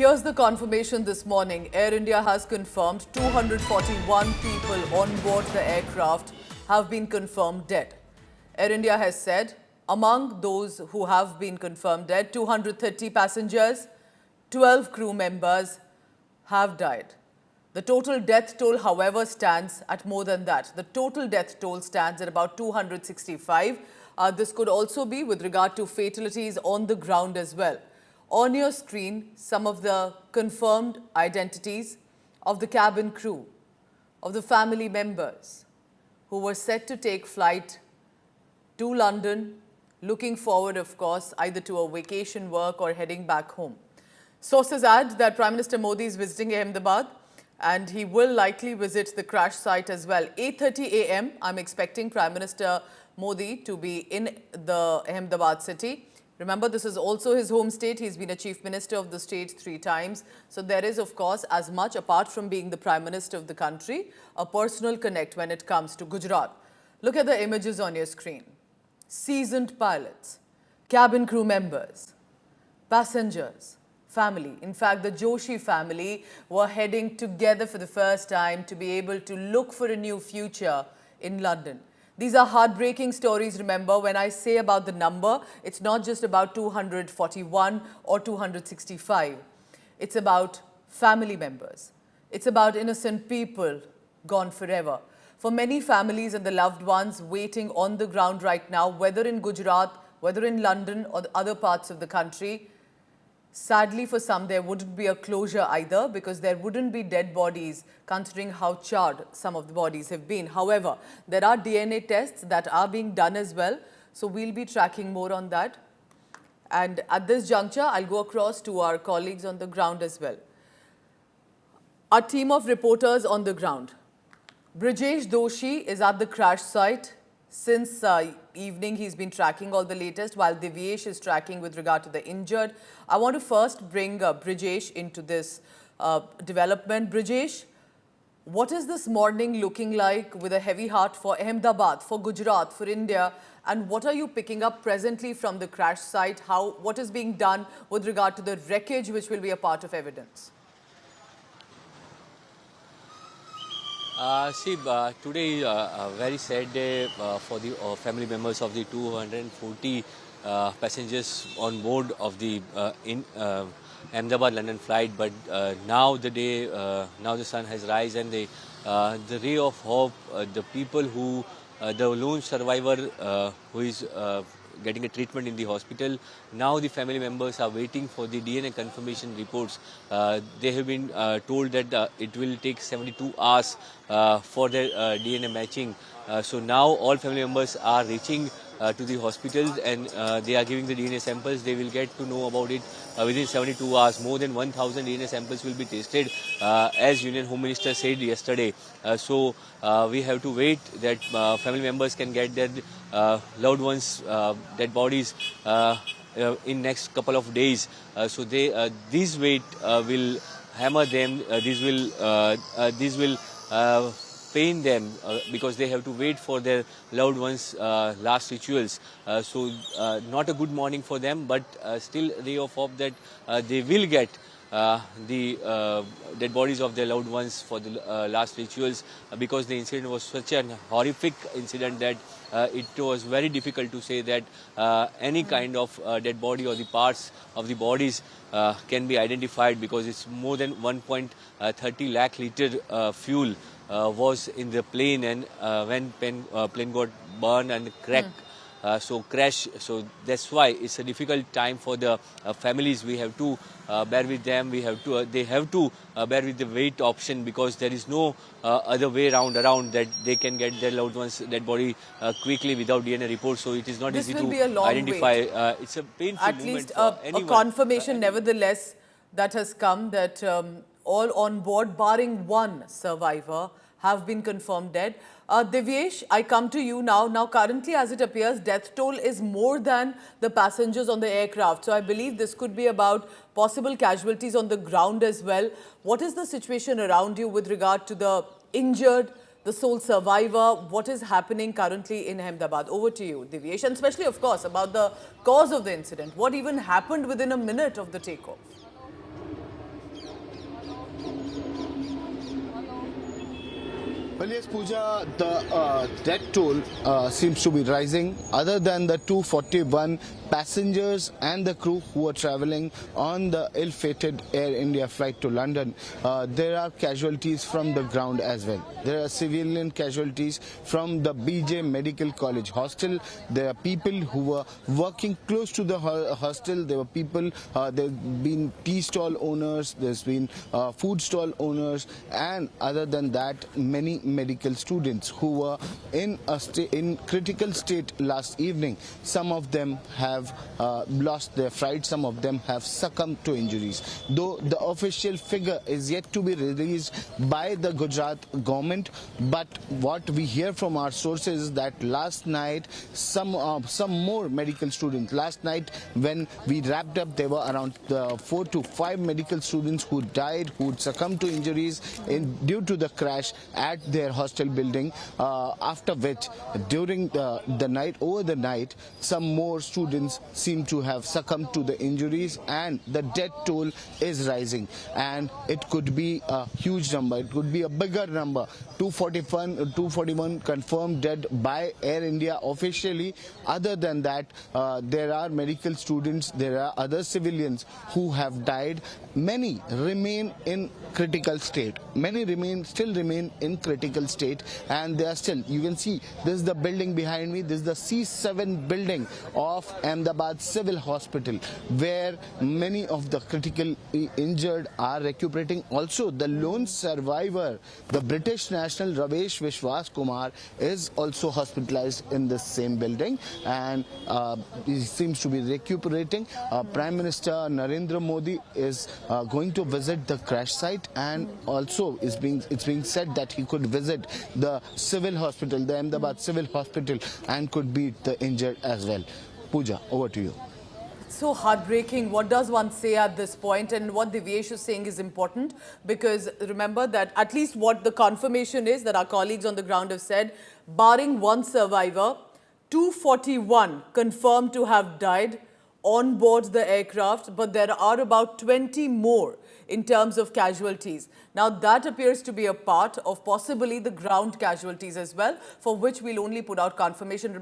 Here's the confirmation this morning. Air India has confirmed 241 people on board the aircraft have been confirmed dead. Air India has said among those who have been confirmed dead, 230 passengers, 12 crew members have died. The total death toll, however, stands at more than that. The total death toll stands at about 265. This could also be with regard to fatalities on the ground as well. On your screen, some of the confirmed identities of the cabin crew, of the family members who were set to take flight to London, looking forward, of course, either to a vacation work or heading back home. Sources add that Prime Minister Modi is visiting Ahmedabad and he will likely visit the crash site as well. 8:30 a.m. I'm expecting Prime Minister Modi to be in the Ahmedabad city. Remember, this is also his home state. He's been a chief minister of the state 3 times. So there is, of course, as much, apart from being the prime minister of the country, a personal connect when it comes to Gujarat. Look at the images on your screen. Seasoned pilots, cabin crew members, passengers, family. In fact, the Joshi family were heading together for the first time to be able to look for a new future in London. These are heartbreaking stories. Remember, when I say about the number, it's not just about 241 or 265. It's about family members. It's about innocent people gone forever. For many families and the loved ones waiting on the ground right now, whether in Gujarat, whether in London or the other parts of the country, sadly for some, there wouldn't be a closure either because there wouldn't be dead bodies considering how charred some of the bodies have been. However, there are DNA tests that are being done as well. So we'll be tracking more on that. And at this juncture, I'll go across to our colleagues on the ground as well. Our team of reporters on the ground. Brijesh Doshi is at the crash site. Since evening, he's been tracking all the latest, while Divyesh is tracking with regard to the injured. I want to first bring Brijesh into this development. Brijesh, what is this morning looking like with a heavy heart for Ahmedabad, for Gujarat, for India? And what are you picking up presently from the crash site? What is being done with regard to the wreckage, which will be a part of evidence? Today is a very sad day for the family members of the 240 passengers on board of the Ahmedabad-London flight. But now the sun has risen and the ray of hope, the people who, the lone survivor who is getting a treatment in the hospital. Now the family members are waiting for the DNA confirmation reports. They have been told that it will take 72 hours for their DNA matching. So now all family members are reaching to the hospitals and they are giving the DNA samples. They will get to know about it within 72 hours. More than 1,000 DNA samples will be tested, as Union Home Minister said yesterday. So we have to wait that family members can get their loved ones' dead bodies in next couple of days. So this wait will hammer them. This will pain them because they have to wait for their loved ones' last rituals. So not a good morning for them, but still a ray of hope that they will get the dead bodies of their loved ones for the last rituals, because the incident was such an horrific incident that it was very difficult to say that any kind of dead body or the parts of the bodies can be identified, because it's more than 1.30 lakh liter fuel was in the plane, and when plane got burned and cracked, crash. So that's why it's a difficult time for the families. We have to bear with them. They have to bear with the wait option, because there is no other way around that they can get their loved ones' dead body quickly without DNA report. So it is not easy to identify. It's a painful At moment least for anyone. A confirmation, nevertheless, that has come that all on board, barring one survivor, have been confirmed dead. Divyesh, I come to you now. Now, currently, as it appears, death toll is more than the passengers on the aircraft. So I believe this could be about possible casualties on the ground as well. What is the situation around you with regard to the injured, the sole survivor? What is happening currently in Ahmedabad? Over to you, Divyesh, and especially, of course, about the cause of the incident. What even happened within a minute of the takeoff? Well, yes, Pooja, the death toll seems to be rising. Other than the 241 passengers and the crew who are traveling on the ill-fated Air India flight to London, there are casualties from the ground as well. There are civilian casualties from the BJ Medical College hostel. There are people who were working close to the hostel. There were people, there have been tea stall owners, there's been food stall owners, and other than that, many medical students who were in critical state last evening. Some of them have lost their flight, some of them have succumbed to injuries. Though the official figure is yet to be released by the Gujarat government, but what we hear from our sources is that last night some more medical students, last night when we wrapped up, there were around 4 to 5 medical students who died, who succumbed to injuries due to the crash at their hostel building, after which during the night, over the night, some more students seem to have succumbed to the injuries, and the death toll is rising, and it could be a huge number, it could be a bigger number. 241 confirmed dead by Air India officially. Other than that, there are medical students, there are other civilians who have died. Many remain in critical state. Many still remain in critical state, and they are still, you can see, this is the building behind me, this is the C7 building of Ahmedabad Civil Hospital, where many of the critically injured are recuperating. Also, the lone survivor, the British national Ravesh Vishwas Kumar, is also hospitalized in this same building, and he seems to be recuperating. Prime Minister Narendra Modi is going to visit the crash site, and also it's being said that he could visit the civil hospital, the Ahmedabad Civil Hospital, and could meet the injured as well. Pooja, over to you. So heartbreaking. What does one say at this point? And what Divyesh is saying is important, because remember that at least what the confirmation is that our colleagues on the ground have said, barring one survivor, 241 confirmed to have died on board the aircraft, but there are about 20 more in terms of casualties. Now that appears to be a part of possibly the ground casualties as well, for which we'll only put out confirmation.